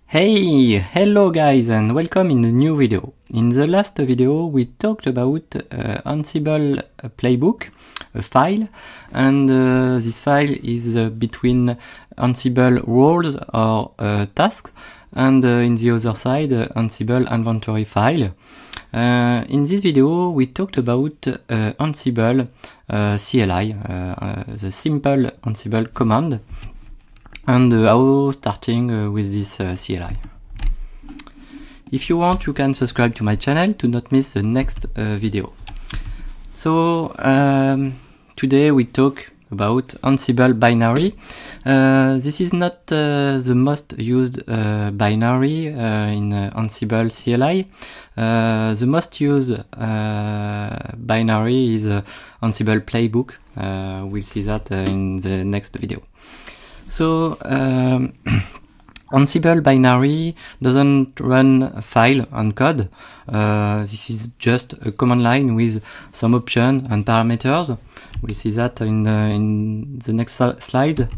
Hello guys and welcome in a new video. In the last video we talked about Ansible playbook, a file, and this file is between Ansible roles or tasks and in the other side Ansible inventory file. In this video we talked about Ansible CLI, the simple Ansible command, and how starting with this CLI. If you want, you can subscribe to my channel to not miss the next video. So today we talk about Ansible binary. This is not the most used binary in Ansible CLI. The most used binary is Ansible playbook. We'll see that in the next video. So Ansible binary doesn't run a file and code. This is just a command line with some options and parameters. We see that in the next slide.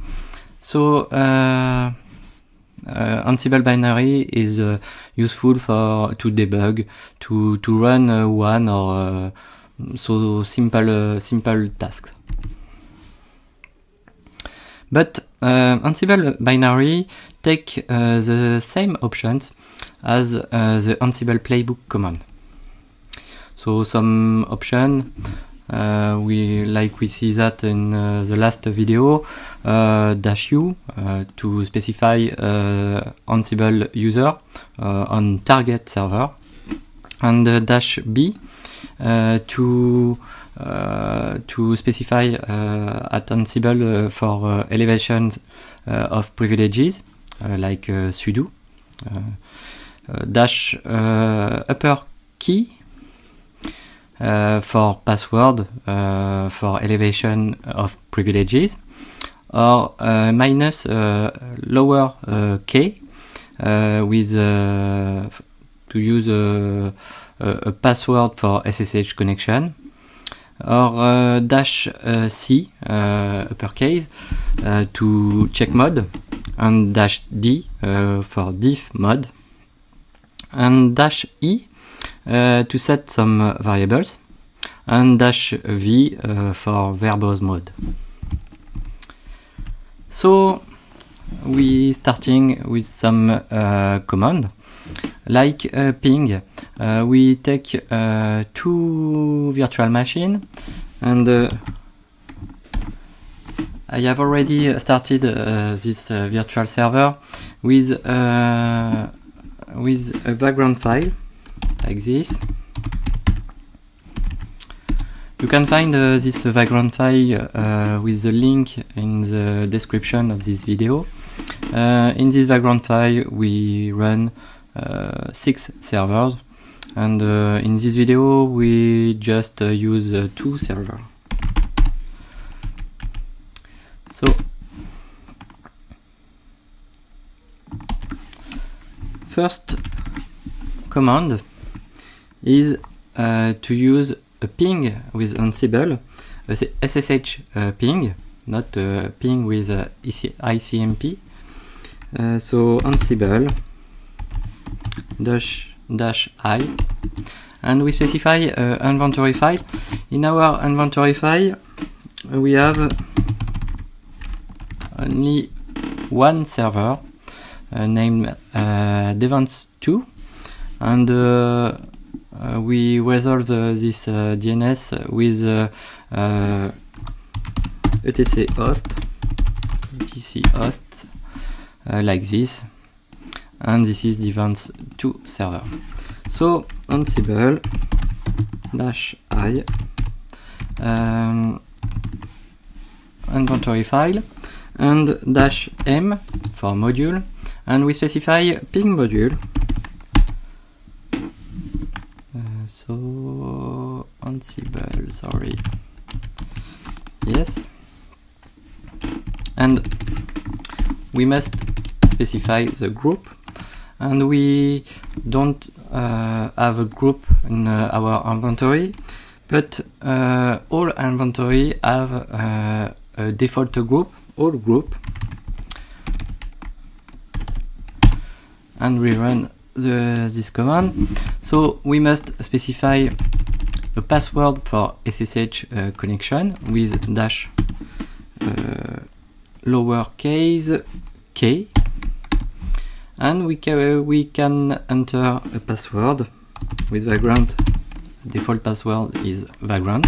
So Ansible binary is useful to debug, to run one or so simple tasks. But Ansible binary take the same options as the Ansible playbook command. So some option we see that in the last video, -u to specify Ansible user on target server, and -b to specify at Ansible for elevations of privileges like sudo, upper key for password for elevation of privileges, or minus lower k with to use a password for SSH connection, or -c uppercase to check mode, and -d for diff mode, and -e to set some variables, and -v for verbose mode. So we starting with some command like ping. We take two virtual machines, and I have already started this virtual server with a background file like this. You can find this background file with the link in the description of this video. In this background file we run 6 servers, and in this video we just use 2 servers. So first command is to use a ping with Ansible, a SSH ping, not a ping with ICMP. So Ansible -i, and we specify inventory file. In our inventory file we have only one server named Devance2, and we resolve this DNS with etc host like this, and this is Devance2 server. So Ansible -i inventory file, and -m for module, and we specify ping module. So Ansible, sorry, yes, and we must specify the group, and we don't have a group in our inventory, but all inventory have a default group, all group, and we run this command. So we must specify the password for SSH connection with dash lowercase k, and we can enter a password with Vagrant. Default password is Vagrant,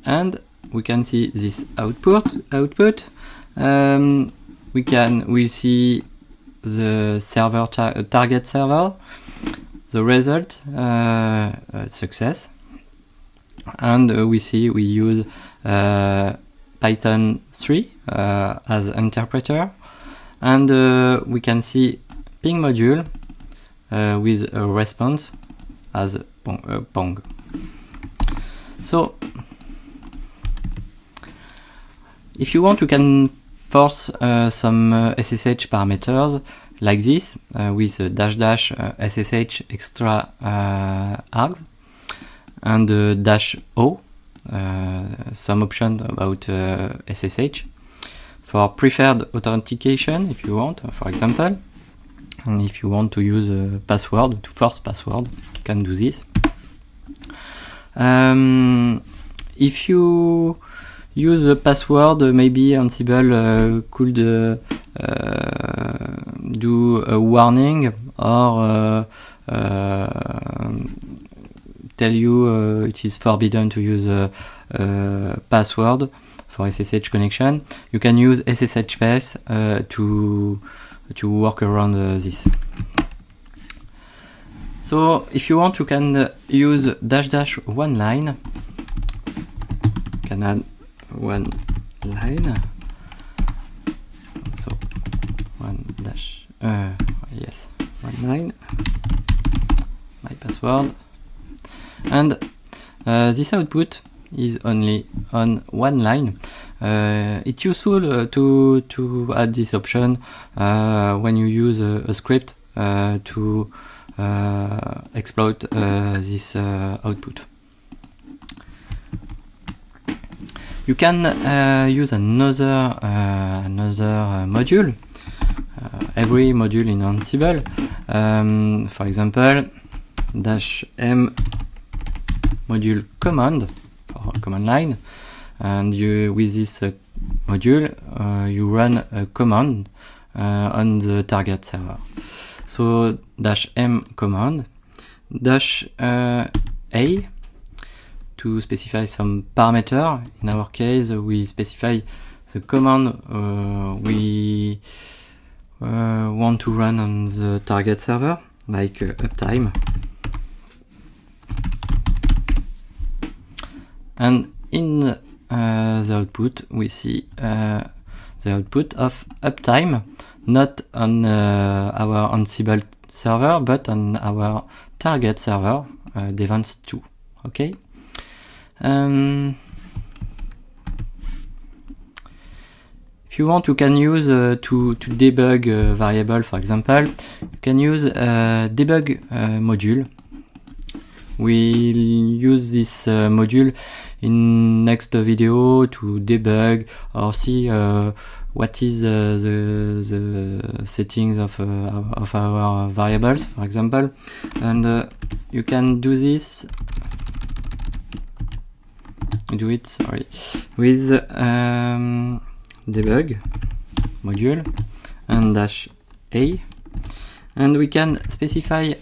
and we can see this output. We see the server target server, the result success, and we use Python 3 as interpreter, and we can see ping module with a response as pong. So if you want, you can force some SSH parameters like this with dash SSH extra args and dash O, some options about SSH for preferred authentication if you want, for example. And if you want to use a password, to force password, you can do this. If you use a password, maybe Ansible could do a warning or tell you it is forbidden to use a password for SSH connection. You can use SSH space to work around this. So if you want, you can use dash one line. You can add one line. So one dash yes, one line, my password, and this output is only on one line. It's useful to add this option when you use a script to exploit this output. You can use another module. Every module in Ansible, for example, -m module command for command line, and with this module you run a command on the target server. So -m command -a to specify some parameter. In our case, we specify the command we want to run on the target server, like uptime. And in the output, we see the output of uptime, not on our Ansible server, but on our target server, Devance 2. Okay. If you want, you can use to debug a variable, for example, you can use a debug module. We'll use this module in next video to debug or see what is the settings of our variables, for example, and you can do this. Do it, sorry, with debug module and -a, and we can specify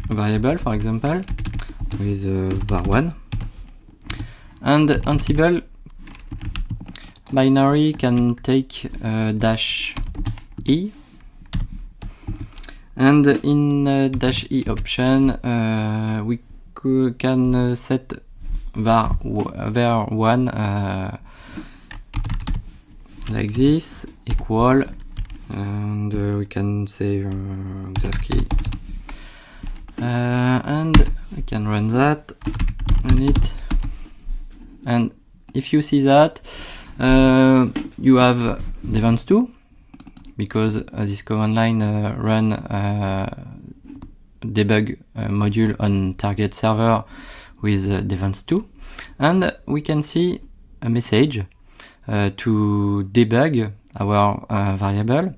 a variable, for example, with var1, and Ansible binary can take -e, and in -e option we can set var1 like this, equal, and we can say exactly, and we can run that on it, and if you see that you have Devance 2, because this command line run debug module on target server with Devance 2, and we can see a message to debug our variable,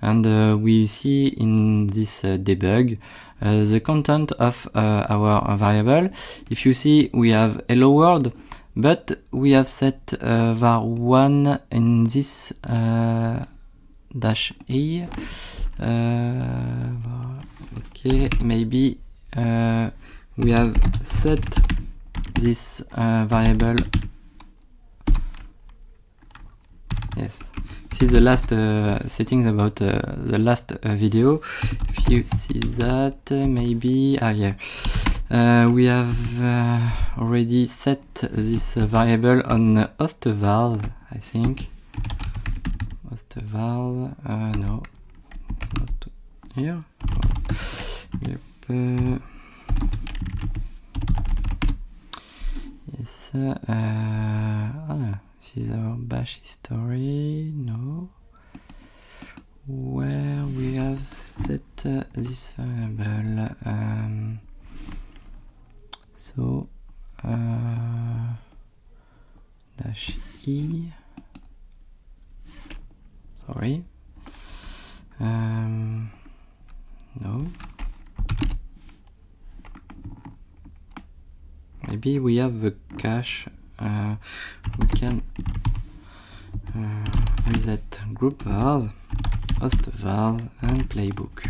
and we see in this debug the content of our variable. If you see, we have hello world, but we have set var1 in this dash e. Okay, maybe we have set this variable. Yes, this is the last settings about the last video. If you see that, maybe yeah, we have already set this variable on host var, I think. Host var, no, not here. Yep. Yes. This is our bash history. No. Where we have set this variable. So dash e. Sorry. No. Maybe we have the cache. We can reset group vars, host vars, and playbook.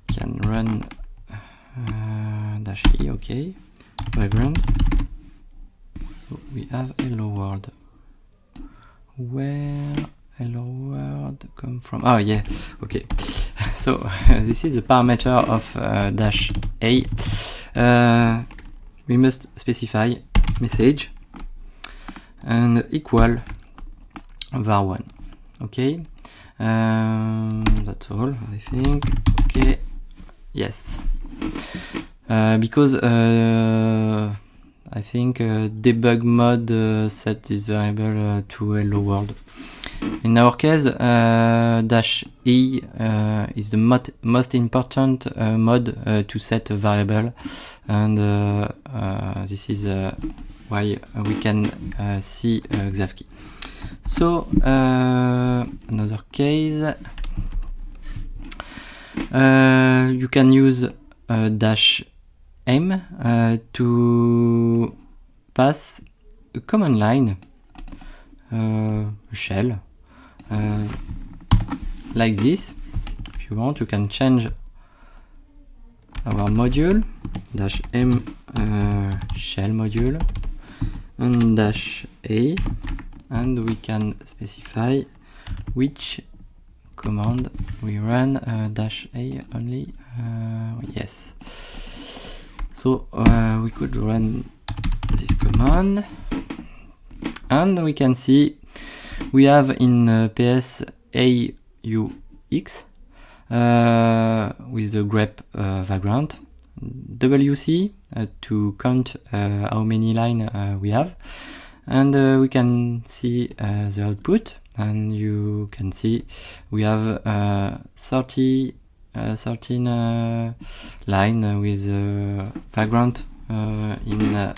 Can run dash e, okay, background. So we have hello world. Where hello world come from? Oh yeah, okay. So this is the parameter of dash a. We must specify message and equal var1. Okay, that's all, I think. Okay, yes, because I think debug mode set this variable to hello world. In our case, dash e is the most important mode to set a variable, and this is why we can see Xavkey. So another case, you can use dash m to pass a command line, shell, like this. If you want, you can change our module, dash m shell module, and dash a, and we can specify which command we run. Dash a only, yes. So we could run this command, and we can see we have in PS AUX with the grep background, WC to count how many lines we have, and we can see the output, and you can see we have 13 line with background in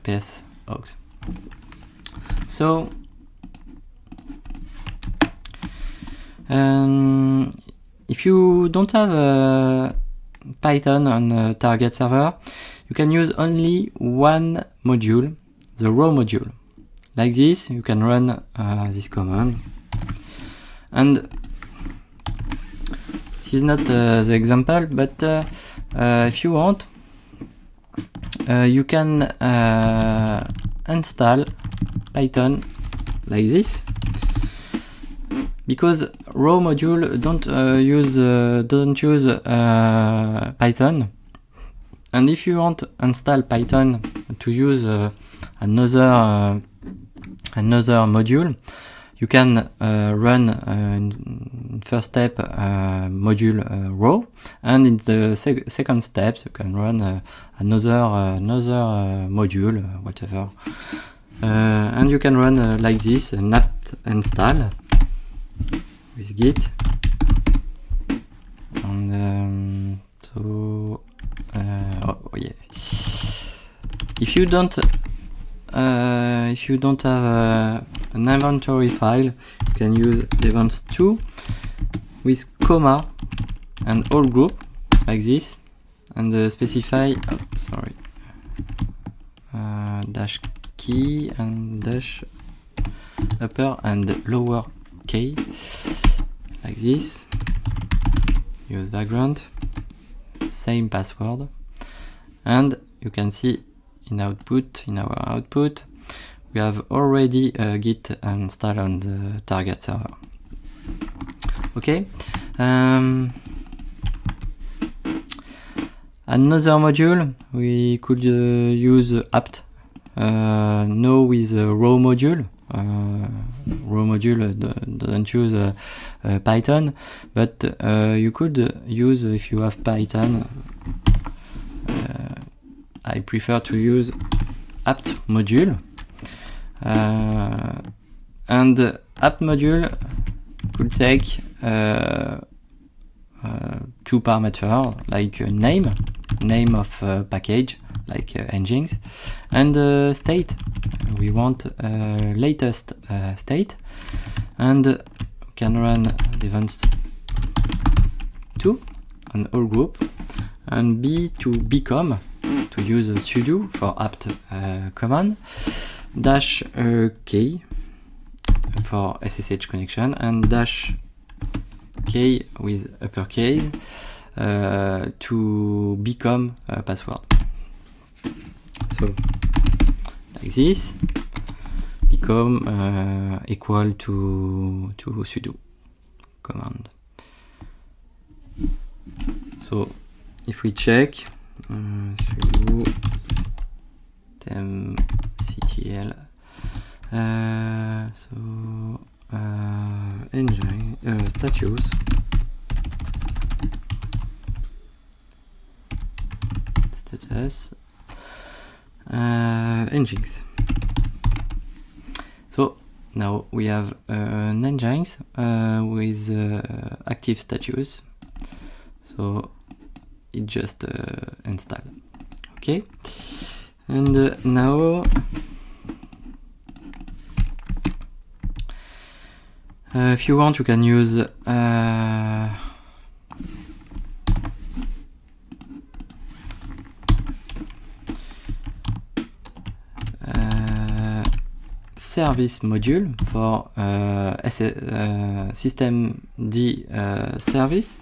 PS aux. So if you don't have Python on a target server, you can use only one module, the raw module. Like this, you can run this command. And this is not the example, but if you want, you can install Python like this, because raw module doesn't use Python, and if you want to install Python to use another module, you can run in first step module raw, and in the second step you can run another module, whatever, and you can run like this, apt install with git, and so oh yeah, if you don't have an inventory file, you can use events2 with comma and all group like this, and specify dash key and dash upper and lower k like this. Use background, same password, and you can see in our output we have already Git installed on the target server. Okay. Another module we could use apt. Now with raw module. Raw module doesn't use Python, but you could use, if you have Python, I prefer to use apt module, and apt module could take two parameters like name of package like nginx, and state. We want latest state, and can run events2 on all group, and b to become, to use a sudo for apt command, dash k for SSH connection, and dash k with uppercase to become a password. So like this, become equal to sudo command. So if we check sudo temctl, engine status, nginx. So now we have an nginx with active status, so it just installed. Okay, and now if you want, you can use service module for systemd service.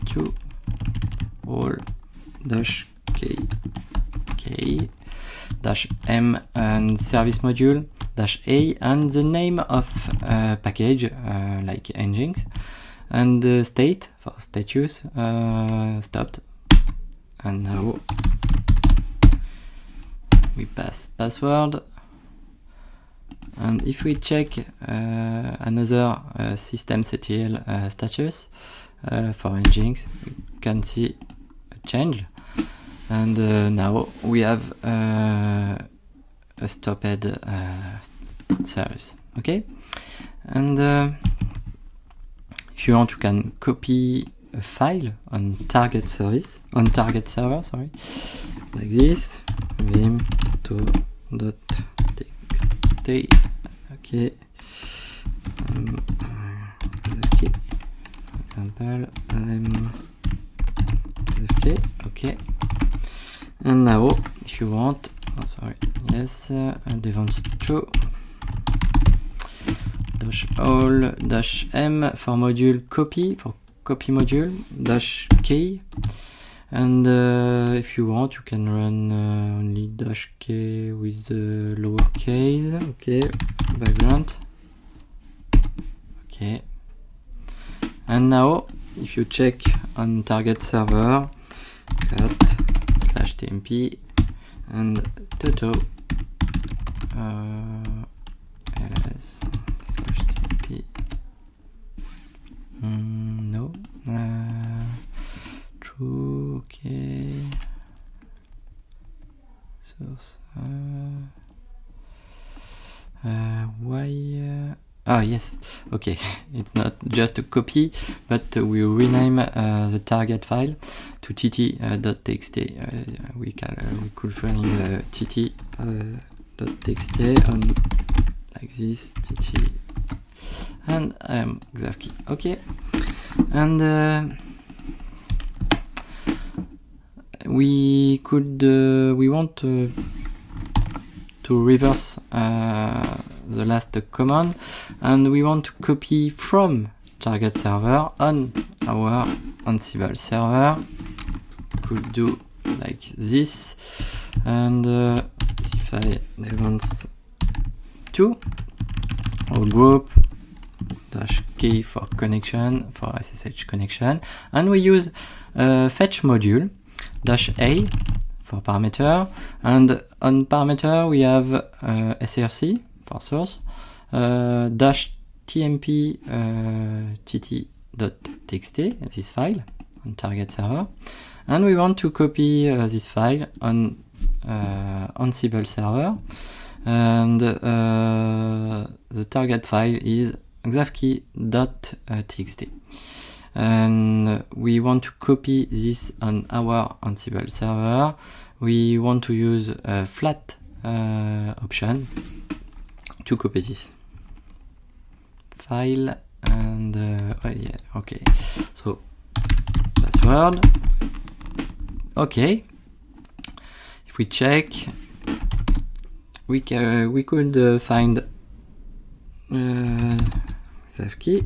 To all dash k dash m and service module dash a, and the name of package like nginx, and state for status stopped. And now we pass password, and if we check another systemctl status for nginx, you can see a change, and now we have a stopped service. Okay, and if you want, you can copy a file on target server, sorry, like this, vim tuto.txt. Okay, okay, for example, okay, and now if you want, events2 dash all dash m for module copy, for copy module dash k, and if you want, you can run only dash k with the lowercase. Okay, background. Okay, and now if you check on target server, cat/tmp and tuto ls/tmp, no, true. Okay, source why yes, okay, it's not just a copy, but we rename the target file to tt.txt. We could find tt.txt on like this, tt, and xavkey. Okay, and we want to reverse the last command, and we want to copy from target server on our Ansible server. Could do like this, and specify events to or group -key for connection, for SSH connection, and we use fetch module -a for parameter, and on parameter we have src for source, -tmp tt.txt, this file on target server, and we want to copy this file on Ansible server, and the target file is xavkey.txt, and we want to copy this on our Ansible server. We want to use a flat option to copy this file, and oh yeah, okay, so password. Okay, if we check, we could find xavkey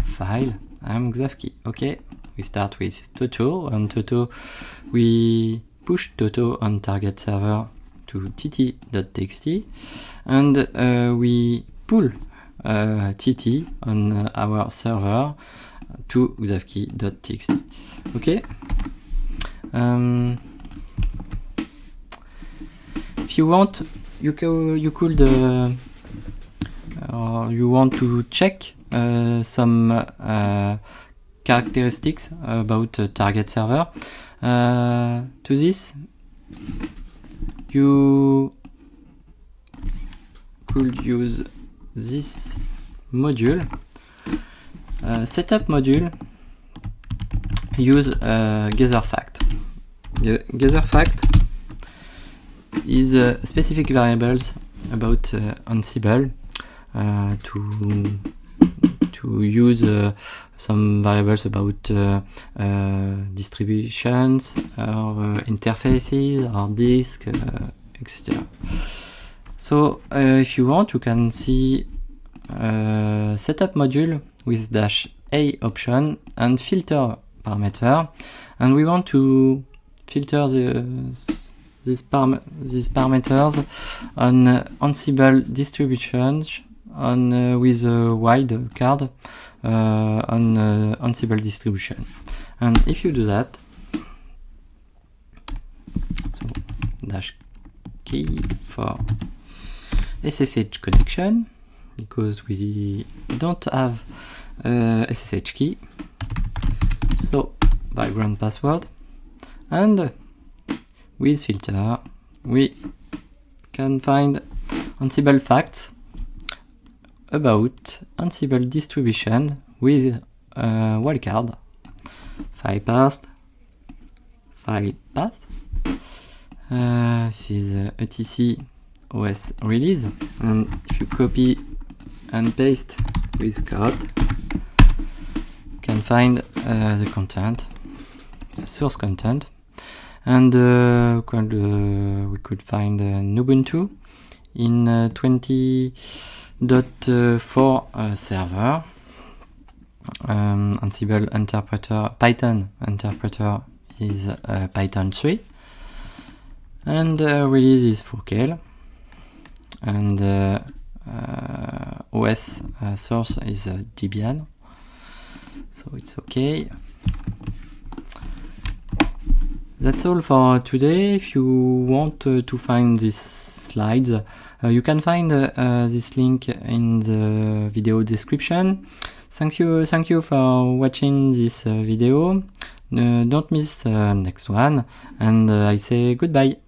file. I'm xavkey. Okay, we start with tuto. On tuto, we push tuto on target server to tt.txt, and we pull tt on our server to xavkey.txt. Okay. If you want, you could you want to check some characteristics about target server. To this, you could use this module, setup module. Use gather fact. Gather fact is specific variables about Ansible to use some variables about distributions or interfaces or disk, etc. So if you want, you can see setup module with -a option and filter parameter, and we want to filter these parameters on Ansible distributions with a wide card on Ansible distribution. And if you do that, so -key for SSH connection, because we don't have SSH key, so background password, and with filter we can find Ansible facts about Ansible distribution with wildcard, file path. This is etc OS release, and if you copy and paste with code, you can find the content, the source content, and we could find Ubuntu in 20.4 server, Ansible interpreter, Python interpreter is Python 3, and release is 4K, and OS source is Debian, so it's okay. That's all for today. If you want to find these slides, you can find this link in the video description. Thank you for watching this video. Don't miss next one, and I say goodbye.